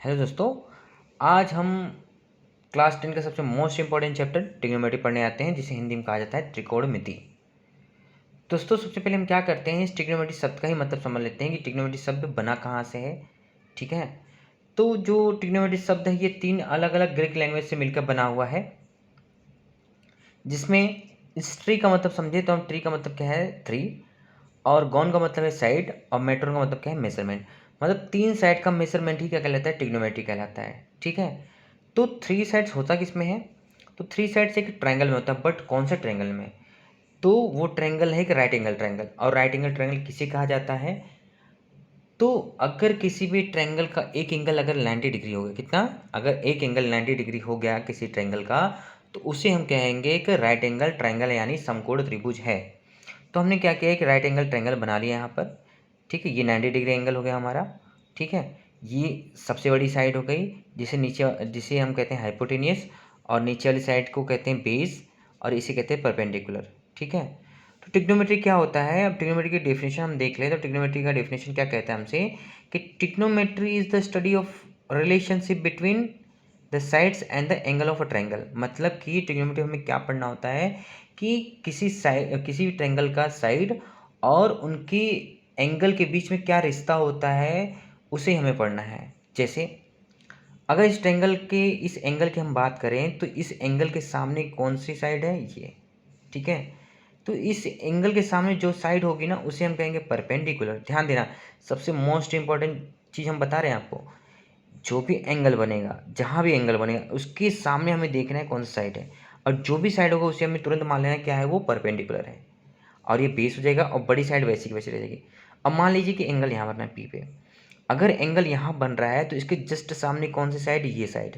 Hello दोस्तों, आज हम क्लास 10 का सबसे मोस्ट इंपॉर्टेंट चैप्टर ट्रिग्नोमेट्री पढ़ने आते हैं, जिसे हिंदी में कहा जाता है त्रिकोणमिति। दोस्तों, सबसे पहले हम क्या करते हैं, इस ट्रिग्नोमेट्री शब्द का ही मतलब समझ लेते हैं कि ट्रिग्नोमेट्री शब्द बना कहाँ से है। ठीक है, तो जो ट्रिग्नोमेट्री शब्द है ये 3 अलग अलग ग्रीक लैंग्वेज से मिलकर बना हुआ है, जिसमें इस ट्री का मतलब समझे तो हम ट्री का मतलब क्या है, 3, और गॉन का मतलब है साइड, और मेट्रोन का मतलब क्या है, मेजरमेंट। मतलब 3 साइड का मेजरमेंट ही क्या कहलाता है, ट्रिग्नोमेट्री कहलाता है। ठीक है, तो 3 साइड्स होता किस में है, तो 3 साइड्स एक ट्रायंगल में होता है, बट कौन सा ट्रायंगल में, तो वो ट्रायंगल है एक राइट एंगल ट्रायंगल। और राइट एंगल ट्रायंगल किसे कहा जाता है, तो अगर किसी भी ट्रायंगल का एक एंगल अगर 90 डिग्री हो गया, कितना, अगर एक एंगल 90 डिग्री हो गया किसी ट्रायंगल का, तो उसे हम कहेंगे कि राइट एंगल ट्रायंगल यानी समकोण त्रिभुज है। तो हमने क्या किया, एक राइट एंगल ट्रायंगल बना लिया यहाँ पर। ठीक है, ये 90 डिग्री एंगल हो गया हमारा। ठीक है, ये सबसे बड़ी साइड हो गई, जिसे हम कहते हैं हाइपोटेनियस, और नीचे वाली साइड को कहते हैं बेस, और इसे कहते हैं परपेंडिकुलर। ठीक है, तो ट्रिग्नोमेट्री क्या होता है, अब ट्रिग्नोमेट्री की डेफिनेशन हम देख लें। तो ट्रिग्नोमेट्री का डेफिनेशन क्या कहता है हमसे, कि trigonometry is the study of relationship between the sides and the angle of a triangle. मतलब कि ट्रिग्नोमेट्री हमें क्या पढ़ना होता है, कि किसी भी ट्रायंगल का साइड और उनकी एंगल के बीच में क्या रिश्ता होता है, उसे हमें पढ़ना है। जैसे अगर इस एंगल की हम बात करें, तो इस एंगल के सामने कौन सी साइड है, ये। ठीक है, तो इस एंगल के सामने जो साइड होगी ना, उसे हम कहेंगे परपेंडिकुलर। ध्यान देना, सबसे मोस्ट इंपॉर्टेंट चीज़ हम बता रहे हैं आपको, जो भी एंगल बनेगा, जहाँ भी एंगल बनेगा, उसके सामने हमें देखना है कौन सा साइड है, और जो भी साइड होगा उसे हमें तुरंत मान लेना है क्या है, वो परपेंडिकुलर है, और ये बेस हो जाएगा, और बड़ी साइड वैसी की वैसी रह जाएगी। अब मान लीजिए कि एंगल यहाँ बनना है पी पे, अगर एंगल यहाँ बन रहा है तो इसके जस्ट सामने कौन सी साइड, ये साइड।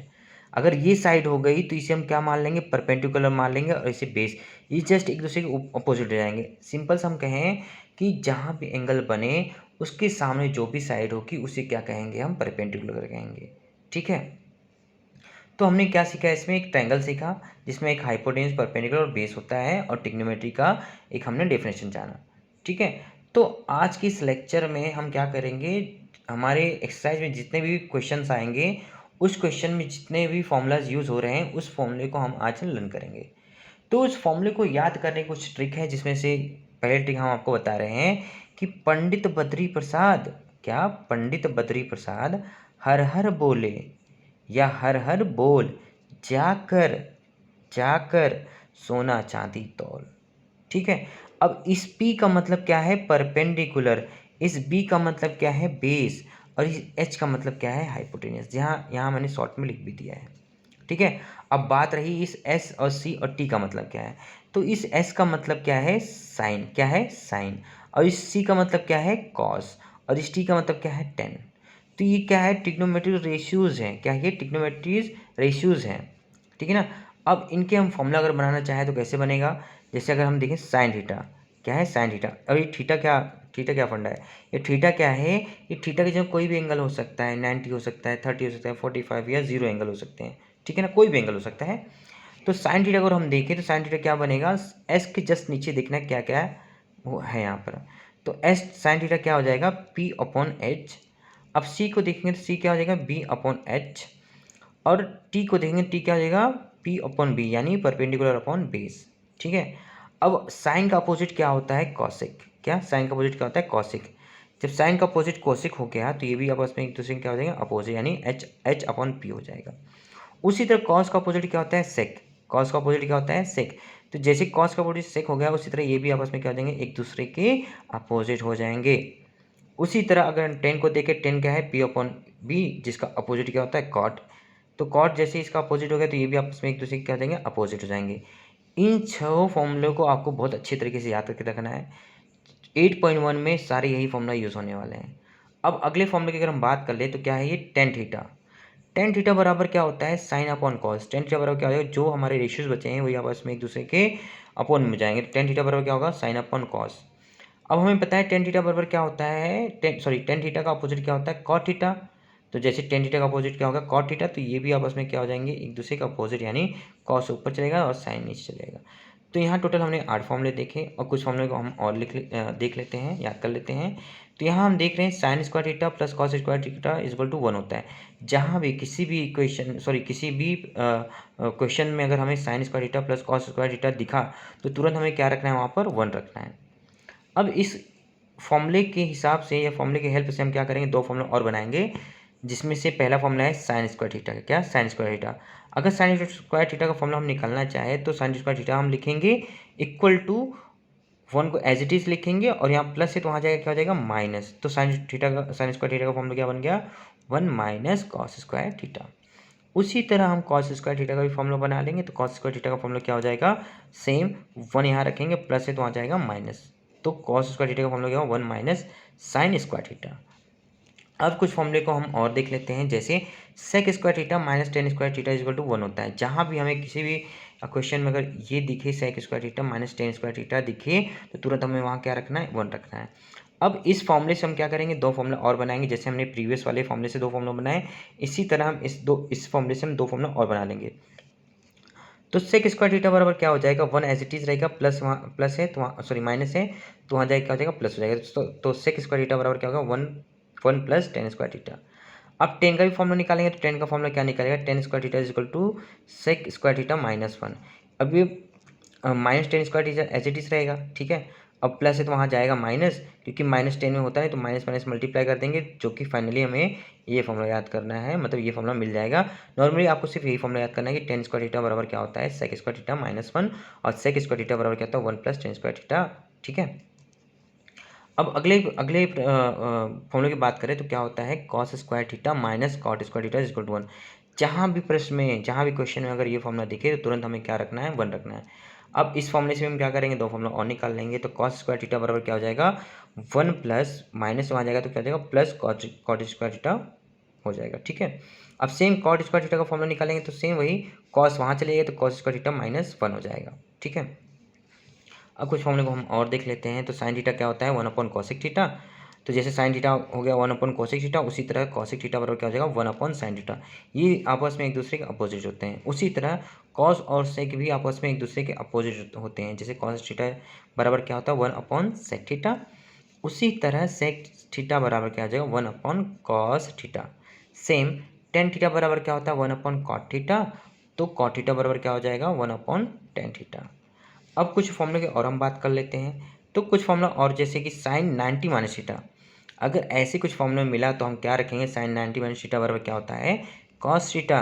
अगर ये साइड हो गई तो इसे हम क्या मान लेंगे, परपेंडिकुलर मान लेंगे, और इसे बेस, ये जस्ट एक दूसरे के अपोजिट हो जाएंगे। सिंपल से हम कहें कि जहाँ भी एंगल बने उसके सामने जो भी साइड होगी उसे क्या कहेंगे, हम परपेंडिकुलर कहेंगे। ठीक है, तो हमने क्या सीखा, इसमें एक ट्रायंगल सीखा जिसमें एक हाइपोटेन्यूज, परपेंडिकुलर और बेस होता है, और ट्रिग्नोमेट्री का एक हमने डेफिनेशन जाना। ठीक है, तो आज की इस लेक्चर में हम क्या करेंगे, हमारे एक्सरसाइज में जितने भी क्वेश्चंस आएंगे, उस क्वेश्चन में जितने भी फॉर्मूलाज यूज़ हो रहे हैं, उस फॉर्मूले को हम आज लर्न करेंगे। तो उस फॉर्मूले को याद करने की कुछ ट्रिक है, जिसमें से पहले ट्रिक हम आपको बता रहे हैं कि पंडित बद्री प्रसाद, क्या, पंडित बद्री प्रसाद हर हर बोले, या हर हर बोल, जाकर जाकर सोना चांदी तौल। ठीक है, अब इस P का मतलब क्या है, परपेंडिकुलर, इस B का मतलब क्या है, बेस, और इस H का मतलब क्या है, हाइपोटेनियस। यहाँ मैंने शॉर्ट में लिख भी दिया है। ठीक है, अब बात रही इस S और C और T का मतलब क्या है, तो इस S का मतलब क्या है, साइन, क्या है, साइन, और इस C का मतलब क्या है, कॉस, और इस T का मतलब क्या है, टेन। तो ये क्या है, ट्रिग्नोमेट्रिक रेशियोज हैं, क्या ये ट्रिग्नोमेट्रिक रेशियोज हैं। ठीक है ना, अब इनके हम फॉर्मूला अगर बनाना चाहें तो कैसे बनेगा, जैसे अगर हम देखें साइन थीटा, क्या है, साइन थीटा, और ये थीटा क्या फंडा है, ये थीटा क्या है, ये थीटा की जगह कोई भी एंगल हो सकता है, 90 हो सकता है, 30 हो सकता है, 45 या 0 एंगल हो सकते हैं। ठीक है ना, कोई भी एंगल हो सकता है। तो साइन थीटा अगर हम देखें तो साइन थीटा क्या बनेगा, एस के जस्ट नीचे देखना है क्या क्या है, वो है यहाँ पर। तो एस साइन थीटा क्या हो जाएगा, पी अपॉन एच। अब सी को देखेंगे तो सी क्या हो जाएगा, बी अपॉन एच, और टी को देखेंगे, टी क्या हो जाएगा, पी अपॉन बी, यानी परपेंडिकुलर अपॉन बेस। ठीक है, अब साइन का अपोजिट क्या होता है, कॉसिक। क्या, साइन का अपोजिट क्या होता है, कॉसिक। जब साइन का अपोजिट कोसिक हो गया तो ये भी आपस में एक दूसरे क्या हो जाएगा, अपोजिट, यानी एच अपॉन पी हो जाएगा। उसी तरह कॉस का अपोजिट क्या होता है, सेक। कॉस का अपोजिट क्या होता है, सेक। तो जैसे कॉस का अपोजिट सेक हो गया, उसी तरह ये भी आपस में क्या हो जाएंगे, एक दूसरे के अपोजिट हो जाएंगे। उसी तरह अगर टेन को देखें, टेन क्या है, पी अपॉन बी, जिसका अपोजिट क्या होता है, कॉट। तो कॉट जैसे इसका अपोजिट हो गया तो ये भी आपस में एक दूसरे के क्या हो जाएंगे, अपोजिट हो जाएंगे। इन 6 फॉर्मूलों को आपको बहुत अच्छे तरीके से याद करके रखना है। 8.1 में सारे यही फॉर्मूला यूज़ होने वाले हैं। अब अगले फॉर्मूले की अगर हम बात कर ले तो क्या है ये, टेन थीटा। टेन थीटा बराबर क्या होता है, sine upon cos. Tan theta बराबर क्या हो जाएगा, जो हमारे रेशियोज बचे हैं वही आपस में एक दूसरे के अपॉन में जाएंगे। टेन थीटा बराबर क्या होगा, साइन अपॉन कॉस। अब हमें पता है टेन थीटा बराबर क्या होता है, टेन थीटा का अपोजिट क्या होता है, कॉट थीटा। तो जैसे टेन थीटा का अपोजिट क्या होगा, कॉट थीटा, तो ये भी आपस में क्या हो जाएंगे, एक दूसरे का अपोजिट, यानी कॉस ऊपर चलेगा और साइन नीचे चलेगा। तो यहाँ टोटल हमने 8 फॉर्मूले देखे, और कुछ फॉर्मूले को हम और देख लेते हैं, याद कर लेते हैं। तो यहाँ हम देख रहे हैं sine square theta plus cos square theta equal to 1 होता है। जहाँ भी किसी भी इक्वेशन किसी भी क्वेश्चन में अगर हमें sign square theta plus cos square theta दिखा तो तुरंत हमें क्या रखना है, वहाँ पर 1 रखना है। अब इस फॉर्मूले के हिसाब से या फॉर्मूले की हेल्प से हम क्या करेंगे, दो फॉर्मूला और बनाएंगे, जिसमें से पहला फॉर्मूला है साइन स्क्वायर थीटा का। क्या, साइन स्क्वायर थीटा। अगर साइन स्क्वायर थीटा का फॉर्मूला हम निकालना चाहे तो साइन स्क्वायर थीटा हम लिखेंगे इक्वल टू 1 को एज इट इज लिखेंगे और यहाँ प्लस है तो वहाँ जाएगा क्या हो जाएगा, माइनस। तो साइन स्क्वायर थीटा का फॉर्मूला क्या बन गया, 1 माइनस कॉस स्क्वायर थीटा। उसी तरह हम कॉस स्क्वायर थीटा का भी फॉर्मूला बना लेंगे। तो कॉस स्क्वायर थीटा का फॉर्मूला क्या हो जाएगा, सेम 1 यहाँ रखेंगे, प्लस है तो वहाँ जाएगा माइनस। तो कॉस स्क्वायर थीटा का फॉर्मूला क्या होगा, 1 माइनस साइन स्क्वायर थीटा। अब कुछ फॉर्मूले को हम और देख लेते हैं, जैसे sec square theta minus tan square theta equal to 1 होता है। जहाँ भी हमें किसी भी क्वेश्चन में अगर ये दिखे sec square theta minus tan square theta दिखे तो तुरंत हमें वहाँ क्या रखना है, 1 रखना है। अब इस फॉर्मूले से हम क्या करेंगे, दो फॉर्मूला और बनाएंगे। जैसे हमने प्रीवियस वाले फॉर्मूले से दो फॉर्मूला बनाए, इसी तरह हम इस फॉर्मूले से हम दो फॉर्मूला और बना लेंगे। तो सेक स्क्वायर थीटा बराबर क्या हो जाएगा, 1 एज इट इज रहेगा, प्लस वहाँ प्लस है तो वहाँ माइनस है तो वहाँ जाएगा क्या हो जाएगा, प्लस हो जाएगा। तो सेक स्क्वायर थीटा बराबर क्या होगा, 1 प्लस टेन स्क्वायर थीटा। अब टेन का भी फॉर्मूला निकालेंगे तो टेन का फॉर्मूला क्या निकलेगा, tan square theta is equal to sec square theta minus 1। अब ये minus tan square theta as it is रहेगा, ठीक है। अब प्लस है तो वहाँ जाएगा माइनस, क्योंकि माइनस टेन में होता है तो माइनस माइनस मल्टीप्लाई कर देंगे, जो कि फाइनली हमें ये फॉर्मूला याद करना है, मतलब ये फॉर्मूला मिल जाएगा। नॉर्मली आपको सिर्फ यही फॉर्मूला याद करना है कि टेन स्क्वायर थीटा बराबर क्या होता है, सेक स्क्वायर थीटा माइनस 1, और सेक स्क्वायर थीटा बराबर क्या होता है, 1 प्लस टेन स्क्वायर थीटा, ठीक है। अब अगले अगले फॉर्मूले की बात करें तो क्या होता है, cos square theta minus cot square theta equal to 1। जहाँ भी प्रश्न में, जहाँ भी क्वेश्चन में अगर ये फॉर्मूला दिखे तो तुरंत हमें क्या रखना है, 1 रखना है। अब इस फॉर्मूले से हम क्या करेंगे, दो फॉर्मूला और निकाल लेंगे। तो कॉस स्क्वायर थीटा बराबर क्या हो जाएगा, 1 प्लस माइनस वहाँ जाएगा तो क्या हो जाएगा, प्लस कॉट स्क्वायर थीटा हो जाएगा, ठीक है। अब सेम कॉट स्क्वायर थीटा का फॉर्मूला निकालेंगे तो सेम वही कॉस वहाँ चले तो कॉस स्क्वायर थीटा माइनस 1 हो जाएगा, ठीक है। अब कुछ फॉर्मूले को हम और देख लेते हैं। तो साइन थीटा क्या होता है, 1 अपॉन कॉसिक थीटा। तो जैसे साइन थीटा हो गया 1 अपॉन कॉसिक थीटा, उसी तरह कॉसिक थीटा बराबर क्या हो जाएगा, 1 अपॉन साइन थीटा। ये आपस में एक दूसरे के अपोजिट होते हैं। उसी तरह कॉस और सेक भी आपस में एक दूसरे के अपोजिट होते हैं। जैसे कॉस थीटा बराबर क्या होता है, 1 अपॉन सेक थीटा। उसी तरह सेक थीटा बराबर क्या हो जाएगा, 1 upon cos theta. Same tan theta बराबर क्या होता है, 1 अपॉन कॉट थीटा। तो कॉट थीटा बराबर क्या हो जाएगा, 1 अपॉन टेन थीटा। अब कुछ फॉर्मूले की और हम बात कर लेते हैं। तो कुछ फॉर्मूला और, जैसे कि साइन 90 माइनस थीटा, अगर ऐसे कुछ फॉर्मूला मिला तो हम क्या रखेंगे, साइन 90 माइनस थीटा बराबर क्या होता है, कॉस थीटा।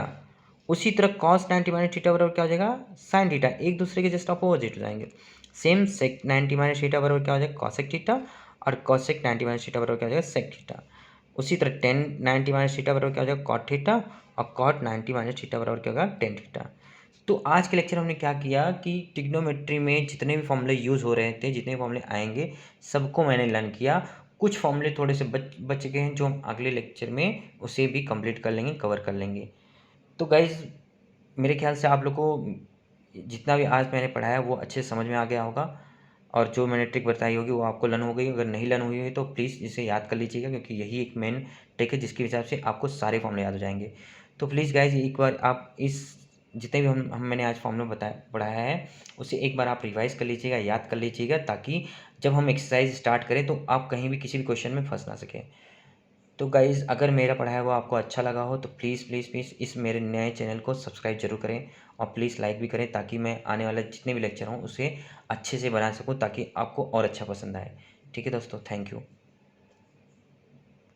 उसी तरह कॉस 90 माइनस थीटा बराबर क्या हो जाएगा, साइन थीटा। एक दूसरे के जस्ट अपोजिट हो जाएंगे। सेम सेक 90 माइनस थीटा बराबर क्या हो जाएगा, कॉसेक थीटा, और कॉसेक 90 माइनस थीटा बराबर क्या हो जाएगा, सेक थीटा। उसी तरह टेन 90 माइनस थीटा बराबर क्या हो जाएगा, कॉट थीटा, और कॉट 90 माइनस थीटा बराबर क्या होगा, टेन थीटा। तो आज के लेक्चर हमने क्या किया कि ट्रिग्नोमेट्री में जितने भी फॉर्मूले यूज़ हो रहे थे, जितने फॉर्मूले आएंगे, सबको मैंने लर्न किया। कुछ फॉर्मूले थोड़े से बच गए हैं, जो हम अगले लेक्चर में उसे भी कंप्लीट कर लेंगे, कवर कर लेंगे। तो गाइज़, मेरे ख्याल से आप लोग को जितना भी आज मैंने पढ़ाया वो अच्छे से समझ में आ गया होगा, और जो मैंने ट्रिक बताई होगी वो आपको लर्न हो गई। अगर नहीं लर्न हुई है तो प्लीज़ इसे याद कर लीजिएगा, क्योंकि यही एक मेन ट्रिक है जिसके हिसाब से आपको सारे फॉर्मूले याद हो जाएंगे। तो प्लीज़ गाइज, एक बार आप इस जितने भी हम मैंने आज फॉर्मूला पढ़ाया है उसे एक बार आप रिवाइज कर लीजिएगा, याद कर लीजिएगा, ताकि जब हम एक्सरसाइज स्टार्ट करें तो आप कहीं भी किसी भी क्वेश्चन में फंस ना सकें। तो गाइज़, अगर मेरा पढ़ाया हुआ आपको अच्छा लगा हो तो प्लीज़ प्लीज़ प्लीज़ इस मेरे नए चैनल को सब्सक्राइब जरूर करें, और प्लीज़ लाइक भी करें, ताकि मैं आने वाले जितने भी लेक्चर हों उसे अच्छे से बना सकूं, ताकि आपको और अच्छा पसंद आए। ठीक है दोस्तों, थैंक यू।